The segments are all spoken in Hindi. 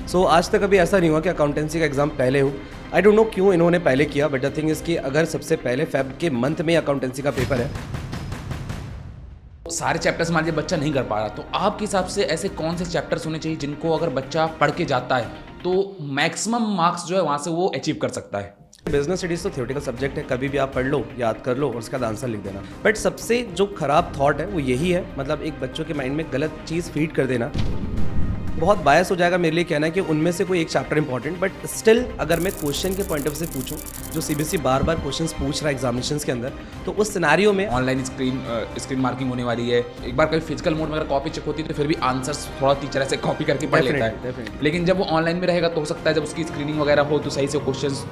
सो आज तक कभी ऐसा नहीं हुआ कि अकाउंटेंसी का एग्ज़ाम पहले हो। आई डोंट नो क्यों इन्होंने पहले किया, बट द थिंग इज़ कि अगर सबसे पहले फ़ेब के मंथ में अकाउंटेंसी का पेपर है, सारे चैप्टर्स मान लीजिए बच्चा नहीं कर पा रहा, तो आपके हिसाब से ऐसे कौन से चैप्टर्स होने चाहिए जिनको अगर बच्चा पढ़ के जाता है तो मैक्सिमम मार्क्स जो है वहाँ से वो अचीव कर सकता है? बिजनेस स्टडीज़ तो थ्योरेटिकल सब्जेक्ट है, कभी भी आप पढ़ लो, याद कर लो और उसका आंसर लिख देना। बट सबसे जो खराब थॉट है वो यही है, मतलब एक बच्चों के माइंड में गलत चीज़ फीड कर देना। बहुत बायस हो जाएगा मेरे लिए कहना है कि उनमें से कोई एक चैप्टर इंपॉर्टेंट, बट स्टिल अगर मैं क्वेश्चन के पॉइंट ऑफ व्यू से पूछूं, जो सीबीएसई बार बार क्वेश्चंस पूछ रहा है एग्जामिनेशंस के अंदर, तो उस सिनेरियो में ऑनलाइन स्क्रीन मार्किंग होने वाली है। एक बार कभी फिजिकल मोड में अगर कॉपी चेक होती है तो फिर भी आंसर्स थोड़ा टीचर ऐसे कॉपी करके पढ़ लेता है। Definitely. लेकिन जब वो ऑनलाइन में रहेगा तो हो सकता है जब उसकी स्क्रीनिंग वगैरह हो तो सही से क्वेश्चंस।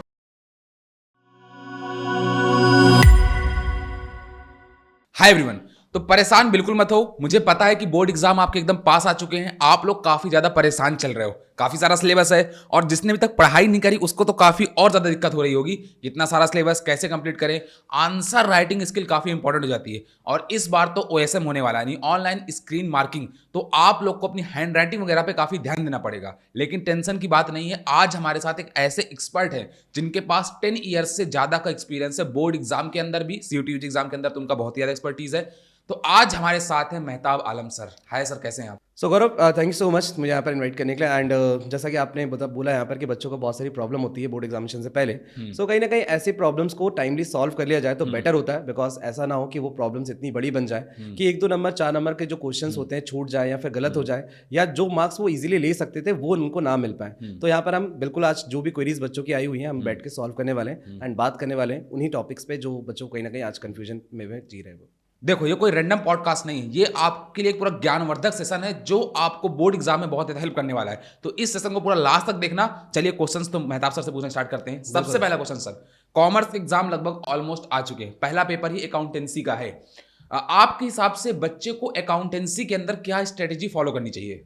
हाय एवरीवन, तो परेशान बिल्कुल मत हो। मुझे पता है कि बोर्ड एग्जाम आपके एकदम पास आ चुके हैं, आप लोग काफी ज्यादा परेशान चल रहे हो, काफी सारा सिलेबस है और जिसने अभी तक पढ़ाई नहीं करी उसको तो काफी और ज्यादा दिक्कत हो रही होगी। इतना सारा सिलेबस कैसे कंप्लीट करें? आंसर राइटिंग स्किल काफी इंपॉर्टेंट हो जाती है और इस बार तो ओएसएम होने वाला है, नहीं ऑनलाइन स्क्रीन मार्किंग, तो आप लोग को अपनी हैंड राइटिंग वगैरह पे काफी ध्यान देना पड़ेगा। लेकिन टेंशन की बात नहीं है, आज हमारे साथ एक ऐसे एक्सपर्ट है जिनके पास 10 ईयर्स से ज्यादा का एक्सपीरियंस है बोर्ड एग्जाम के अंदर भी, सीयूटी एग्जाम के अंदर तो उनका बहुत ही ज्यादा एक्सपर्टीज है। तो आज हमारे साथ हैं मेहताब आलम सर। हाय सर, कैसे हैं आप? सो गौरव, थैंक यू सो मच मुझे यहाँ पर इनवाइट करने के लिए। एंड जैसा कि आपने बोला यहाँ पर कि बच्चों को बहुत सारी प्रॉब्लम होती है बोर्ड एग्जामिनेशन से पहले, सो कहीं ना कहीं ऐसी प्रॉब्लम्स को टाइमली सॉल्व कर लिया जाए तो बेटर होता है, बिकॉज ऐसा ना हो कि वो प्रॉब्लम्स इतनी बड़ी बन जाए कि 1-2 नंबर 4 नंबर के जो क्वेश्चंस होते हैं छूट जाए या फिर गलत हो जाए, या जो मार्क्स वो इजीली ले सकते थे वो उनको ना मिल पाए। तो यहाँ पर हम बिल्कुल आज जो भी क्वेरीज बच्चों की आई हुई है हम बैठ के सॉल्व करने वाले हैं एंड बात करने वाले हैं उन्हीं टॉपिक्स पे जो बच्चों को कहीं ना कहीं आज कन्फ्यूजन में जी रहे हैं वो। देखो, ये कोई रैंडम पॉडकास्ट नहीं है, ये आपके लिए एक पूरा ज्ञानवर्धक सेशन है जो आपको बोर्ड एग्जाम में बहुत हेल्प करने वाला है। तो इस सेशन को पूरा लास्ट तक देखना। चलिए क्वेश्चंस तो मेहताब सर से पूछना स्टार्ट करते हैं। सबसे पहला क्वेश्चन सर, कॉमर्स एग्जाम लगभग ऑलमोस्ट आ चुके हैं, पहला पेपर ही अकाउंटेंसी का है। आपके हिसाब से बच्चे को अकाउंटेंसी के अंदर क्या स्ट्रेटेजी फॉलो करनी चाहिए?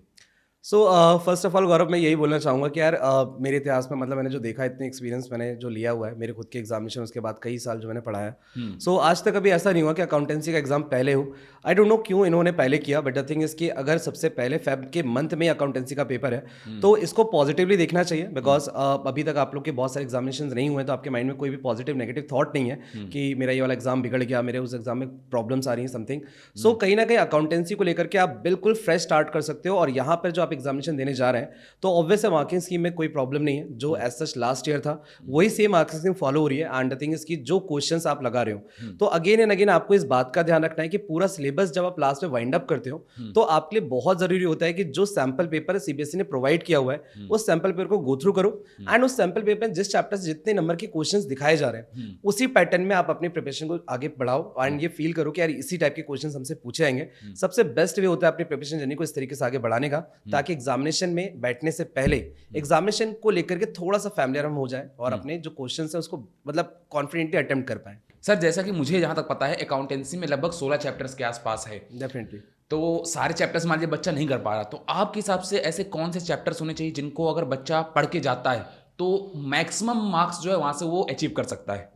सो फर्स्ट ऑफ ऑल गौरव, मैं यही बोलना चाहूँगा कि यार मेरे इतिहास में मतलब मैंने जो देखा, इतने एक्सपीरियंस मैंने जो लिया हुआ है, मेरे खुद के एग्जामिनेशन उसके बाद कई साल जो मैंने पढ़ाया, सो आज तक कभी ऐसा नहीं हुआ कि अकाउंटेंसी का एग्जाम पहले हो। आई डोंट नो क्यों इन्होंने पहले किया, बट द थिंग इज़ कि अगर सबसे पहले फेब के मंथ में अकाउंटेंसी का पेपर है तो इसको पॉजिटिवली देखना चाहिए, बिकॉज अभी तक आप लोग के बहुत सारे एग्जामिनेशन नहीं हुए तो आपके माइंड में कोई भी पॉजिटिव नेगेटिव थॉट नहीं है कि मेरा ये वाला एग्जाम बिगड़ गया, मेरे उस एग्जाम में प्रॉब्लम्स आ रही हैं समथिंग। सो कहीं ना कहीं अकाउंटेंसी को लेकर के आप बिल्कुल फ्रेश स्टार्ट कर सकते हो और यहाँ पर जो आप एग्जामिनेशन देने जा रहे हैं तो ऑब्वियस है मार्किंग स्कीम में कोई प्रॉब्लम नहीं है, जो एज सच लास्ट ईयर था वही सेम मार्किंग स्कीम फॉलो हो रही है। एंड द थिंग इज कि जो क्वेश्चंस आप लगा रहे हो तो अगेन एंड अगेन आपको इस बात का ध्यान रखना है कि पूरा सिलेबस जब आप लास्ट में वाइंड अप करते हो तो आपके लिए बहुत जरूरी होता है कि जो सैंपल पेपर सीबीएसई ने प्रोवाइड किया हुआ है उस सैंपल पेपर को गो थ्रू करो एंड उस सैंपल पेपर में जिस चैप्टर से जितने नंबर के क्वेश्चंस दिखाए जा रहे हैं उसी पैटर्न में आप अपनी प्रिपरेशन को आगे बढ़ाओ एंड ये फील करो कि यार इसी टाइप के क्वेश्चंस हमसे पूछे जाएंगे। सबसे बेस्ट वे होता है अपनी प्रिपरेशन जर्नी को इस तरीके से आगे बढ़ाने का, ताकि एग्जामिनेशन में बैठने से पहले एग्जामिनेशन को लेकर के थोड़ा सा फैमिलियर हो जाए और अपने जो क्वेश्चन है उसको मतलब कॉन्फिडेंटली अटेम्प्ट कर पाए। सर, जैसा कि मुझे जहां तक पता है अकाउंटेंसी में लगभग 16 चैप्टर्स के आसपास है। डेफिनेटली। तो सारे चैप्टर्स मान लीजिए बच्चा नहीं कर पा रहा, तो आपके हिसाब से ऐसे कौन से चैप्टर्स होने चाहिए जिनको अगर बच्चा पढ़ के जाता है तो मैक्सिमम मार्क्स जो है वहां से वो अचीव कर सकता है?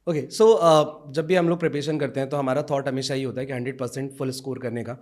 ओके, सो जब भी हम लोग प्रिपरेशन करते हैं तो हमारा थॉट हमेशा ही होता है कि 100% फुल स्कोर करने का।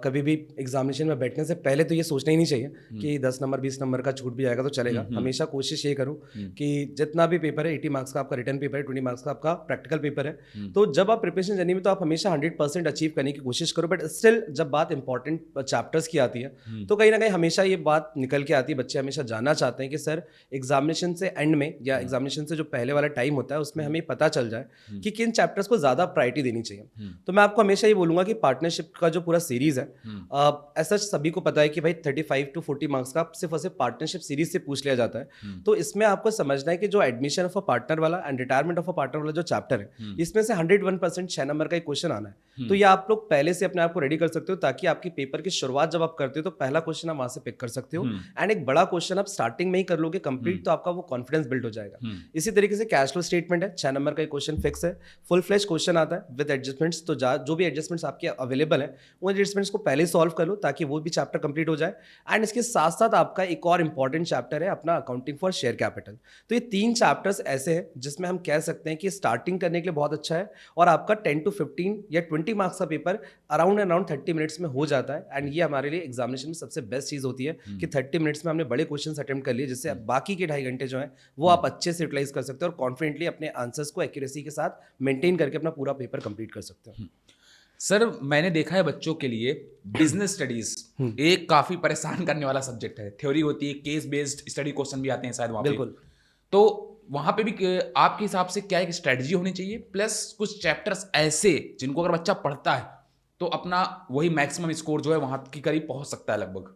कभी भी एग्जामिनेशन में बैठने से पहले तो ये सोचना ही नहीं चाहिए कि 10 नंबर 20 नंबर का छूट भी जाएगा तो चलेगा। हमेशा कोशिश ये करूँ कि जितना भी पेपर है 80 मार्क्स का आपका रिटर्न पेपर है, 20 मार्क्स का आपका प्रैक्टिकल पेपर है, तो जब आप प्रिपरेशन जर्नी में तो आप हमेशा 100% अचीव करने की कोशिश करो। बट स्टिल जब बात इंपॉर्टेंट चैप्टर्स की आती है तो कहीं ना कहीं हमेशा ये बात निकल के आती है, बच्चे हमेशा जानना चाहते हैं कि सर एग्जामिनेशन से एंड में या एग्जामिनेशन से जो पहले वाला टाइम होता है उसमें हमें पता चल जाए कि किन चैप्टर्स को ज्यादा प्रायोरिटी देनी चाहिए। तो मैं आपको हमेशा ये बोलूंगा कि पार्टनरशिप का जो पूरा सीरीज है, ऐसा सभी को पता है कि भाई 35 to 40 मार्क्स का सिर्फ और सिर्फ पार्टनरशिप सीरीज से पूछ लिया जाता है। तो इसमें आपको समझना है कि जो एडमिशन ऑफ अ पार्टनर वाला and retirement of a partner वाला जो चैप्टर है इसमें से 101% 6 नंबर का एक क्वेश्चन आना है। तो ये आप लोग पहले से अपने आप को रेडी कर सकते हो ताकि आपकी पेपर की शुरुआत जब आप करते हो तो पहला क्वेश्चन आप वहां से पिक कर सकते हो एंड एक बड़ा क्वेश्चन आप स्टार्टिंग में ही कर लोगे कंप्लीट, तो आपका वो कॉन्फिडेंस बिल्ड हो जाएगा। इसी तरीके से कैश फ्लो स्टेटमेंट है, 6 नंबर का आपका क्वेश्चन फिक्स है, फुल फ्लेज क्वेश्चन आता है विद एडजस्टमेंट्स, तो जो भी एडजस्टमेंट्स आपके अवेलेबल हैं उन एडजस्टमेंट्स को पहले सॉल्व कर लो ताकि वो भी चैप्टर कंप्लीट हो जाए। एंड इसके साथ साथ आपका एक और इंपॉर्टेंट चैप्टर है अपना अकाउंटिंग फॉर शेयर कैपिटल। तो ये 3 चैप्टर्स ऐसे हैं जिसमें हम कह सकते हैं कि स्टार्टिंग करने के लिए बहुत अच्छा है और आपका 10 to 15 या 20 मार्क्स का पेपर अराउंड 30 मिनट्स में हो जाता है। एंड ये हमारे लिए एग्जामिनेशन में सबसे बेस्ट चीज़ होती है कि 30 मिनट्स में हमने बड़े क्वेश्चन अटेम्प्ट कर लिए, जिससे बाकी के 2.5 घंटे जो है वो आप अच्छे से यूटिलाइज कर सकते हो और कॉन्फिडेंटली अपने आंसर्स को एक्यूरेसी के साथ मेंटेन करके अपना पूरा पेपर कंप्लीट कर सकते हो। सर मैंने देखा है बच्चों के लिए बिजनेस स्टडीज एक काफी परेशान करने वाला सब्जेक्ट है। थ्योरी होती है, केस बेस्ड स्टडी क्वेश्चन भी आते हैं शायद वहाँ पे। बिल्कुल। तो वहाँ पे भी आपके हिसाब से क्या एक स्ट्रेटजी होनी चाहिए, प्लस कुछ चैप्टर्स ऐसे जिनको अगर बच्चा पढ़ता है तो अपना वही मैक्सिमम स्कोर जो है वहाँ की करीब पहुँच सकता है लगभग।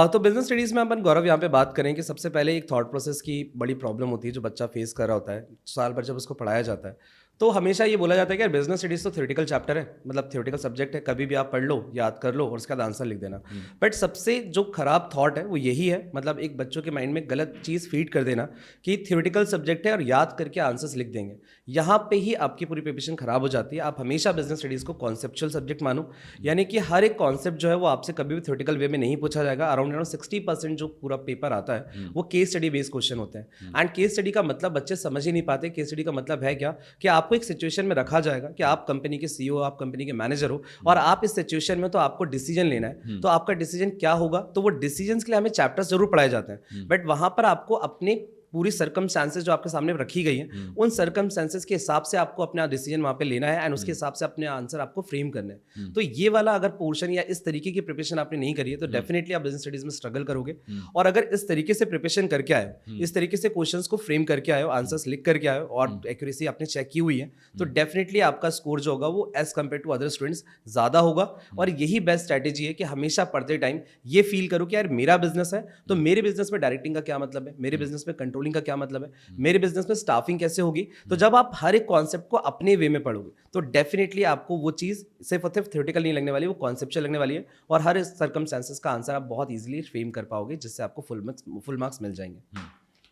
तो बिजनेस स्टडीज़ में अपन गौरव यहाँ पे बात करें कि सबसे पहले एक थॉट प्रोसेस की बड़ी प्रॉब्लम होती है जो बच्चा फेस कर रहा होता है साल भर जब उसको पढ़ाया जाता है। तो हमेशा ये बोला जाता है कि यार बिजनेस स्टडीज़ तो थ्योरेटिकल चैप्टर है, मतलब थ्योरेटिकल सब्जेक्ट है, कभी भी आप पढ़ लो, याद कर लो और उसके बाद आंसर लिख देना। बट सबसे जो खराब थॉट है वो यही है, मतलब एक बच्चों के माइंड में गलत चीज़ फीड कर देना कि थ्योरेटिकल सब्जेक्ट है और याद करके आंसर्स लिख देंगे। यहाँ पे ही आपकी पूरी प्रिपरेशन खराब हो जाती है। आप हमेशा बिजनेस स्टडीज़ को कॉन्सेप्चुअल सब्जेक्ट मानो, यानी कि हर एक कॉन्सेप्ट जो है वो आपसे कभी भी थ्योरेटिकल वे में नहीं पूछा जाएगा। अराउंड 60% जो पूरा पेपर आता है वो केस स्टडी बेस्ड क्वेश्चन होते हैं। एंड केस स्टडी का मतलब बच्चे समझ ही नहीं पाते। केस स्टडी का मतलब है क्या कि आपको एक सिचुएशन में रखा जाएगा कि आप कंपनी के सीईओ, आप कंपनी के मैनेजर हो और आप इस सिचुएशन में तो आपको डिसीजन लेना है। तो आपका डिसीजन क्या होगा, तो वो डिसीजंस के लिए हमें चैप्टर्स जरूर पढ़ाए जाते हैं, बट वहां पर आपको अपने पूरी सर्कमस्टांसेस जो आपके सामने रखी गई हैं उन सर्कमस्टांसेस के हिसाब से आपको अपना डिसीजन वहाँ पे लेना है एंड उसके हिसाब से अपने आंसर आपको फ्रेम करने हैं। तो ये वाला अगर पोर्शन या इस तरीके की प्रिपरेशन आपने नहीं करी है तो डेफिनेटली आप बिजनेस स्टडीज में स्ट्रगल करोगे। और अगर इस तरीके से प्रिपरेशन करके आए हो, इस तरीके से क्वेश्चंस को फ्रेम करके आए हो, आंसर्स लिख करके आए हो और एक्यूरेसी आपने चेक की हुई है, तो डेफिनेटली आपका स्कोर जो होगा वो as compared to other students ज़्यादा होगा। और यही बेस्ट स्ट्रैटेजी है कि हमेशा पढ़ते टाइम ये फील करो कि यार मेरा बिजनेस है तो मेरे बिजनेस में डायरेक्टिंग का क्या मतलब है, मेरे बिजनेस में कंट्रोलिंग का क्या मतलब है, मेरे बिजनेस में स्टाफिंग कैसे होगी। तो जब आप हर एक कॉन्सेप्ट को अपने वे में पढ़ोगे तो डेफिनेटली आपको वो चीज़ सिर्फ और सिर्फ थ्योरेटिकल नहीं लगने वाली, वो कॉन्सेप्चुअल लगने वाली है और हर सर्कमस्टेंसेस का आंसर आप बहुत इजीली फ्रेम कर पाओगे, जिससे आपको फुल मार्क्स मिल जाएंगे।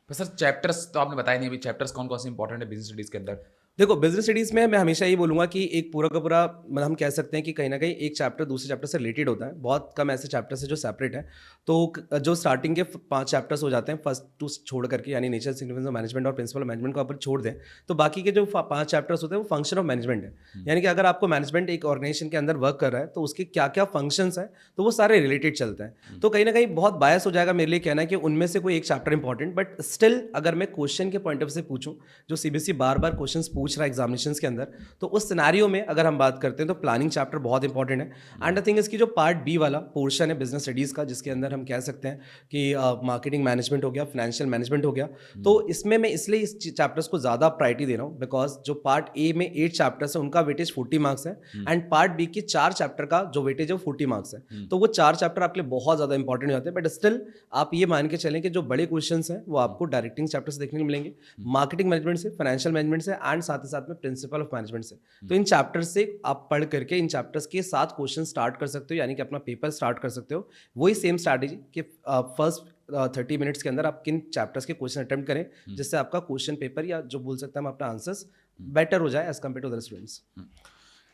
तो सर चैप्टर्स तो आपने बताया नहीं, अभी चैप्टर्स कौन कौन से इंपॉर्टेंट है बिजनेस स्टडीज के अंदर? देखो बिजनेस स्टडीज़ में मैं हमेशा ये बोलूँगा कि एक पूरा का पूरा मतलब हम कह सकते हैं कि कहीं ना कहीं एक चैप्टर दूसरे चैप्टर से रिलेटेड होता है। बहुत कम ऐसे चैप्टर्स है जो सेपरेट है। तो जो स्टार्टिंग के 5 चैप्टर्स हो जाते हैं फर्स्ट 2 छोड़ करके, यानी नेचर सिग्निफिकेंस ऑफ मैनेजमेंट और प्रिंसिपल ऑफ मैनेजमेंट को अपन छोड़ दें, तो बाकी के जो 5 चैप्टर्स होते हैं वो फंक्शन ऑफ मैनेजमेंट है। यानी कि अगर आपको मैनेजमेंट एक ऑर्गेनाइजेशन के अंदर वर्क कर रहा है तो उसके क्या क्या फंक्शंस हैं तो वो सारे रिलेटेड चलते हैं। तो कहीं ना कहीं बहुत बायस हो जाएगा मेरे लिए कहना है कि उनमें से कोई एक चैप्टर इंपॉर्टेंट, बट स्टिल अगर मैं क्वेश्चन के पॉइंट ऑफ से पूछूं, जो सीबीएसई बार बार क्वेश्चन पूछ रहा है एग्जामिनेशन के अंदर, तो उस सिनेरियो में अगर हम बात करते हैं तो प्लानिंग चैप्टर बहुत इंपॉर्टेंट है। एंड द थिंग इसकी जो पार्ट बी वाला पोर्शन है बिजनेस स्टडीज का, जिसके अंदर हम कह सकते हैं कि मार्केटिंग मैनेजमेंट हो गया, फाइनेंशियल मैनेजमेंट हो गया, तो इसमें मैं इसलिए इस चैप्टर्स को ज़्यादा प्रायोरिटी दे रहा हूँ बिकॉज जो पार्ट ए में 8 चैप्टर्स है उनका वेटेज 40 मार्क्स है एंड पार्ट बी के 4 चैप्टर का जो वेटेज है 40 मार्क्स है। तो वो 4 चैप्टर आपके लिए बहुत ज़्यादा इंपॉर्टेंट हो जाते हैं। बट स्टिल आप ये मान के चलें कि जो बड़े क्वेश्चन हैं वो आपको डायरेक्टिंग चैप्टर से देखने को मिलेंगे, मार्केटिंग मैनेजमेंट से, फाइनेंशियल मैनेजमेंट से एंड साथ ही साथ में प्रिंसिपल ऑफ मैनेजमेंट से। तो इन चैप्टर्स से आप पढ़ करके इन चैप्टर्स के साथ क्वेश्चन स्टार्ट कर सकते हो, यानी कि अपना पेपर स्टार्ट कर सकते हो। वही सेम स्ट्रैटेजी कि फर्स्ट 30 मिनट्स के अंदर आप किन चैप्टर्स के क्वेश्चन अटेम्प्ट करें जिससे आपका क्वेश्चन पेपर या जो बोल सकते हैं हम अपना आंसर्स बेटर हो जाए as compared to other students.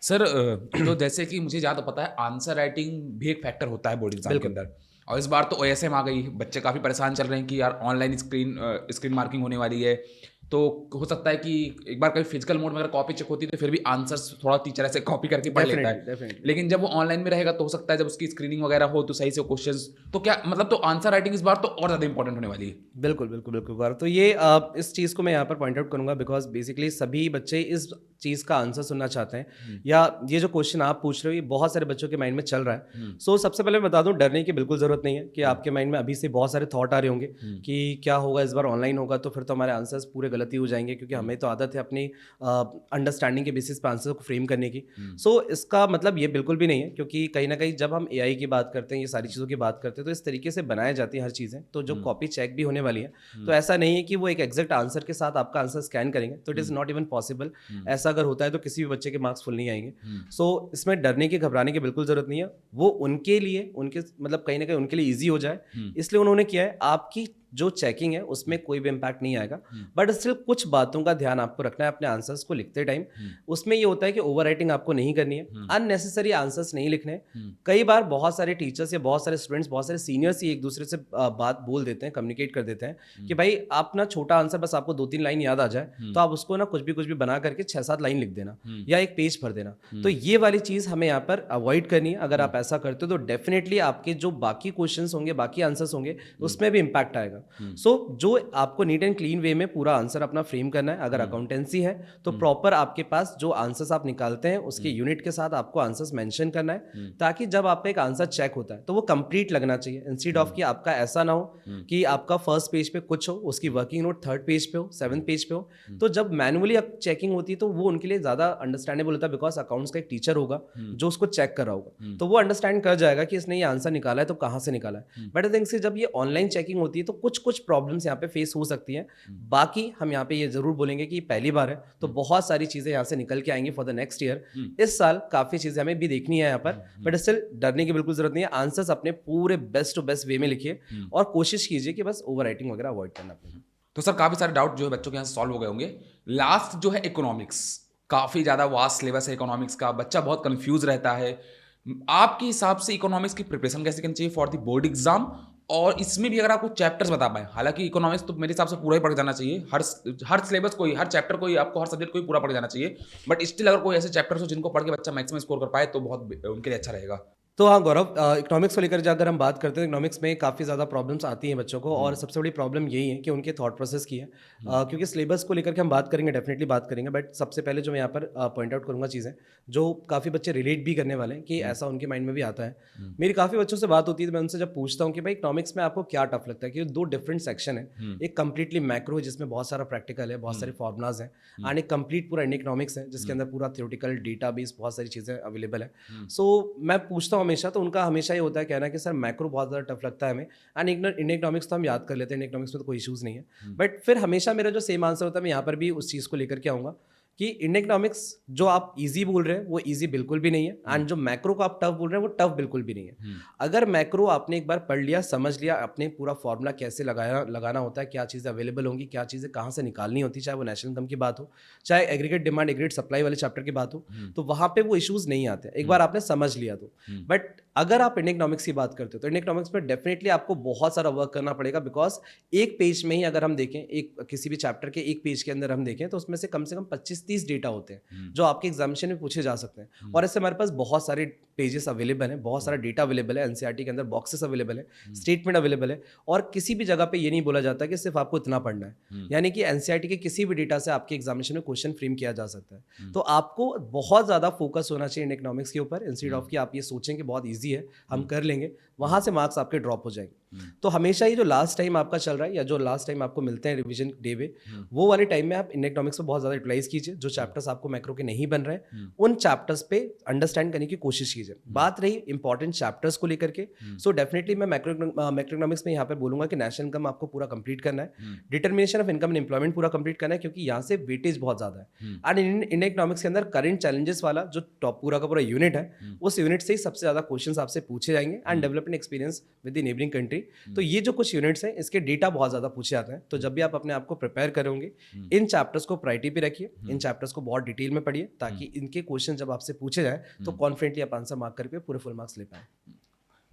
Sir तो जैसे कि मुझे ज़्यादा पता है आंसर राइटिंग भी एक फैक्टर होता है बोर्ड एग्जाम के अंदर, और इस बार तो OSM आ गई, बच्चे काफ़ी परेशान चल रहे हैं कि यार ऑनलाइन स्क्रीन मार्किंग होने वाली है, तो हो सकता है कि एक बार कभी फिजिकल मोड में अगर कॉपी चेक होती है तो फिर भी आंसर्स थोड़ा टीचर ऐसे कॉपी करके पढ़ लेता है, लेकिन जब वो ऑनलाइन में रहेगा तो हो सकता है जब उसकी स्क्रीनिंग वगैरह हो तो सही से क्वेश्चंस, तो क्या मतलब तो आंसर राइटिंग इस बार तो और ज़्यादा इंपॉर्टेंट होने वाली है। बिल्कुल बिल्कुल बिल्कुल गौरव, तो ये इस चीज़ को मैं यहाँ पर पॉइंट आउट करूँगा बिकॉज बेसिकली सभी बच्चे इस चीज़ का आंसर सुनना चाहते हैं, या ये जो क्वेश्चन आप पूछ रहे हो ये बहुत सारे बच्चों के माइंड में चल रहा है। सो सबसे पहले मैं बता दूं डरने की बिल्कुल ज़रूरत नहीं है कि आपके माइंड में अभी से बहुत सारे थॉट आ रहे होंगे कि क्या होगा इस बार ऑनलाइन होगा तो फिर तो हमारे आंसर्स पूरे गलत ही हो जाएंगे, क्योंकि हमें तो आदत है अपनी अंडरस्टैंडिंग के बेसिस पर आंसर को फ्रेम करने की। सो इसका मतलब ये बिल्कुल भी नहीं है, क्योंकि कहीं ना कहीं जब हम AI की बात करते हैं, ये सारी चीज़ों की बात करते हैं, तो इस तरीके से बनाई जाती है हर चीज़ें, तो जो कॉपी चेक भी होने वाली है, तो ऐसा नहीं है कि वो एक एग्जैक्ट आंसर के साथ आपका आंसर स्कैन करेंगे, तो it is not even possible. ऐसा अगर होता है तो किसी भी बच्चे के मार्क्स फुल नहीं आएंगे। सो इसमें डरने की घबराने की बिल्कुल जरूरत नहीं है। वो उनके लिए उनके मतलब कहीं ना कहीं उनके लिए ईजी हो जाए इसलिए उन्होंने किया है। आपकी जो चेकिंग है उसमें कोई भी इम्पैक्ट नहीं आएगा, बट स्टिल कुछ बातों का ध्यान आपको रखना है अपने आंसर्स को लिखते टाइम। उसमें ये होता है कि ओवर राइटिंग आपको नहीं करनी है, अननेसेसरी आंसर्स नहीं लिखने। कई बार बहुत सारे टीचर्स या बहुत सारे स्टूडेंट्स, बहुत सारे सीनियर्स ही एक दूसरे से बात बोल देते हैं, कम्युनिकेट कर देते हैं कि भाई आप ना छोटा आंसर बस आपको 2-3 लाइन याद आ जाए तो आप उसको ना कुछ भी बना करके 6-7 लाइन लिख देना या एक पेज भर देना। तो ये वाली चीज हमें यहाँ पर अवॉइड करनी है। अगर आप ऐसा करते हो तो डेफिनेटली आपके जो बाकी क्वेश्चंस होंगे, बाकी आंसर्स होंगे, उसमें भी इंपैक्ट आएगा। सो जो आपको नीट एंड क्लीन वे में पूरा आंसर अपना फ्रेम करना है। अगर अकाउंटेंसी है तो प्रॉपर आपके पास जो आंसर्स आप निकालते हैं उसके यूनिट के साथ आपको आंसर्स मेंशन करना है, ताकि जब आपका एक आंसर चेक होता है तो वो कंप्लीट लगना चाहिए, इंस्टेड ऑफ कि आपका ऐसा ना हो कि आपका फर्स्ट पेज पे कुछ हो, उसकी वर्किंग नोट थर्ड पेज पे हो, 7th पेज पे हो। तो जब मैनुअली चेकिंग होती है तो वो उनके लिए ज्यादा अंडरस्टैंडेबल होता है, बिकॉज अकाउंट्स का एक टीचर होगा जो उसको चेक कर रहा होगा, तो वो अंडरस्टैंड कर जाएगा कि इसने ये आंसर निकाला है तो कहाँ से निकाला है। बट आई थिंक से जब ये ऑनलाइन चेकिंग होती है तो कुछ प्रॉब्लम्स यहाँ पे फेस हो सकती हैं। बाकी हम यहाँ पे ये जरूर बोलेंगे कि पहली बार है तो बहुत सारी चीजें यहाँ से निकल के आएंगी फॉर द नेक्स्ट ईयर। इस साल काफी चीजें हमें भी देखनी है यहाँ पर, बट स्टिल डरने की बिल्कुल जरूरत नहीं है। आंसर्स अपने पूरे बेस्ट टू बेस्ट वे में लिखिए और कोशिश कीजिए कि बस ओवर राइटिंग वगैरह अवॉइड करना पड़े। तो सर काफी सारे डाउट जो है बच्चों के यहाँ सॉल्व हो गए होंगे। लास्ट जो है इकोनॉमिक्स, काफी ज्यादा वास्ट सिलेबस है इकोनॉमिक्स का, बच्चा बहुत कंफ्यूज रहता है। आपके हिसाब से इकोनॉमिक्स की प्रिपरेशन कैसे करनी चाहिए फॉर द बोर्ड एग्जाम, और इसमें भी अगर आपको चैप्टर्स बता पाए, हालांकि इकोनॉमिक्स तो मेरे हिसाब से पूरा ही पढ़ जाना चाहिए, हर सिलेबस कोई, हर चैप्टर कोई, आपको हर सब्जेक्ट कोई पूरा पढ़ जाना चाहिए, बट स्टिल अगर कोई ऐसे चैप्टर्स हो जिनको पढ़ के बच्चा मैक्सिमम स्कोर कर पाए तो बहुत उनके लिए अच्छा रहेगा। तो हाँ गौरव, इकोनॉमिक्स को लेकर अगर हम बात करते हैं, इकोनॉमिक्स में काफ़ी ज़्यादा प्रॉब्लम्स आती हैं बच्चों को, और सबसे बड़ी प्रॉब्लम यही है कि उनके थॉट प्रोसेस की है। क्योंकि सिलेबस को लेकर के हम बात करेंगे, डेफिनेटली बात करेंगे, बट सबसे पहले जो मैं यहाँ पर पॉइंट आउट करूँगा चीज़ें जो काफ़ी बच्चे रिलेट भी करने वाले हैं कि ऐसा उनके माइंड में भी आता है। मेरी काफ़ी बच्चों से बात होती है तो मैं उनसे जब पूछता हूँ कि भाई इकोनॉमिक्स में आपको क्या टफ लगता है, कि 2 डिफरेंट सेक्शन है, एक कंप्लीटली मैक्रो है जिसमें बहुत सारा प्रैक्टिकल है, बहुत सारे फॉर्मुलाज हैं, एंड एक कंप्लीट पूरा इंडियन इकोनॉमिक्स है जिसके अंदर पूरा थ्योरेटिकल डेटाबेस, बहुत सारी चीज़ें अवेलेबल है। सो मैं पूछता हूँ हमेशा, तो उनका हमेशा ये होता है कहना कि सर मैक्रो बहुत ज़्यादा टफ लगता है हमें, एंड इंडियन इकोनॉमिक्स तो हम याद कर लेते हैं, इंडियन इकोनॉमिक्स में तो कोई इशूज़ नहीं है। बट फिर हमेशा मेरा जो सेम आंसर होता है, मैं यहाँ पर भी उस चीज़ को लेकर के आऊँगा कि इंडियन इकोनॉमिक्स जो आप इजी बोल रहे हैं वो इजी बिल्कुल भी नहीं है, एंड जो मैक्रो को आप टफ बोल रहे हैं वो टफ बिल्कुल भी नहीं है। अगर मैक्रो आपने एक बार पढ़ लिया, समझ लिया, अपने पूरा फॉर्मूला कैसे लगाना होता है, क्या चीज़ें अवेलेबल होंगी, क्या चीज़ें कहाँ से निकालनी होती है, चाहे वो नेशनल इनकम की बात हो, चाहे एग्रीगेट डिमांड एग्रीगेट सप्लाई वाले चैप्टर की बात हो, तो वहाँ पे वो इशूज़ नहीं आते एक बार आपने समझ लिया तो। बट अगर आप इंडियन इकोनॉमिक्स की बात करते हो तो इंडियन इकोनॉमिक्स में डेफिनेटली आपको बहुत सारा वर्क करना पड़ेगा, बिकॉज एक पेज में ही अगर हम देखें, एक किसी भी चैप्टर के एक पेज के अंदर हम देखें तो उसमें से कम 25-30 डेटा होते हैं जो आपके एग्जामिनेशन में पूछे जा सकते हैं। और ऐसे हमारे पास बहुत सारे पेजेस अवेलेबल हैं, बहुत सारा डेटा अवेलेबल है, एनसीईआरटी के अंदर बॉक्सेस अवेलेबल है, स्टेटमेंट अवेलेबल है, और किसी भी जगह पे ये नहीं बोला जाता कि सिर्फ आपको इतना पढ़ना है। यानी कि एनसीईआरटी के किसी भी डेटा से आपके एग्जामिनेशन में क्वेश्चन फ्रेम किया जा सकता है। तो आपको बहुत ज़्यादा फोकस होना चाहिए इंडियन इकोनॉमिक्स के ऊपर, इंस्टेड ऑफ कि आप ये सोचें कि बहुत ईजी है, हम कर लेंगे, वहाँ से मार्क्स आपके ड्रॉप हो जाएंगे। तो हमेशा ये जो लास्ट टाइम आपका चल रहा है या जो लास्ट टाइम आपको मिलते हैं रिवीजन डे पे, वो वाले टाइम में आप इंडियन इकोनॉमिक्स को बहुत ज़्यादा यूटिलाइज कीजिए। जो चैप्टर्स आपको मैक्रो के नहीं बन रहे हैं उन चैप्टर्स पे अंडरस्टैंड करने की कोशिश कीजिए। बात रही इंपॉर्टेंट चैप्टर्स को लेकर के, सो डेफिनेटली मैं मैक्रो इकोनॉमिक्स में यहाँ पर बोलूंगा कि नेशनल इनकम आपको पूरा कंप्लीट करना है, determination of income and employment पूरा कंप्लीट करना है, क्योंकि यहाँ से वेटेज बहुत ज़्यादा है। एंड इंडियन इकोनॉमिक्स के अंदर करंट चैलेंजेस वाला जो टॉप पूरा का पूरा यूनिट है, उस यूनिट से ही सबसे ज़्यादा क्वेश्चन आपसे पूछे जाएंगे, and development experience with the neighbouring country. तो ये जो कुछ यूनिट्स हैं इसके डेटा बहुत ज़्यादा पूछे जाते हैं। तो जब भी आप अपने आप को प्रिपेयर करोगे, इन चैप्टर्स को प्रायोरिटी पे रखिए, इन चैप्टर्स को बहुत डिटेल में पढ़िए, ताकि इनके क्वेश्चन जब आपसे पूछे जाए तो कॉन्फिडेंटली आप आंसर मार्क करके पूरे फुल मार्क्स ले पाए।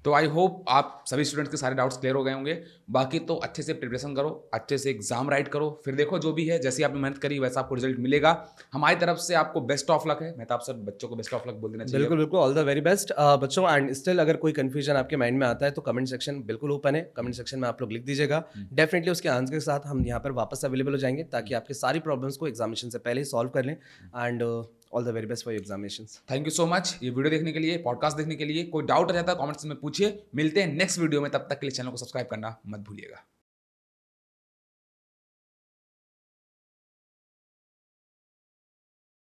तो आई होप आप सभी स्टूडेंट्स के सारे डाउट्स क्लियर हो गए होंगे। बाकी तो अच्छे से प्रिपरेशन करो, अच्छे से एग्जाम राइट करो, फिर देखो जो भी है, जैसी आपने मेहनत करी वैसा आपको रिजल्ट मिलेगा। हमारी तरफ से आपको बेस्ट ऑफ लक है। मैं तो आप सब बच्चों को बेस्ट ऑफ लक बोल देना चाहिए। बिल्कुल बिल्कुल, ऑल द वेरी बेस्ट बच्चों। एंड स्टिल अगर कोई कंफ्यूजन आपके माइंड में आता है तो कमेंट सेक्शन बिल्कुल ओपन है, कमेंट सेक्शन में आप लोग लिख दीजिएगा। डेफिनेटली उसके आंसर के साथ हम यहाँ पर वापस अवेलेबल हो जाएंगे, ताकि आपके सारी प्रॉब्लम्स को एग्जामिनेशन से पहले ही सॉल्व कर लें। And all the very best for your examinations. Thank you so much ये वीडियो देखने के लिए, पॉडकास्ट देखने के लिए। कोई डाउट रहता है कमेंट्स में पूछिए। मिलते हैं नेक्स्ट वीडियो में, तब तक के लिए चैनल को सब्सक्राइब करना मत भूलिएगा।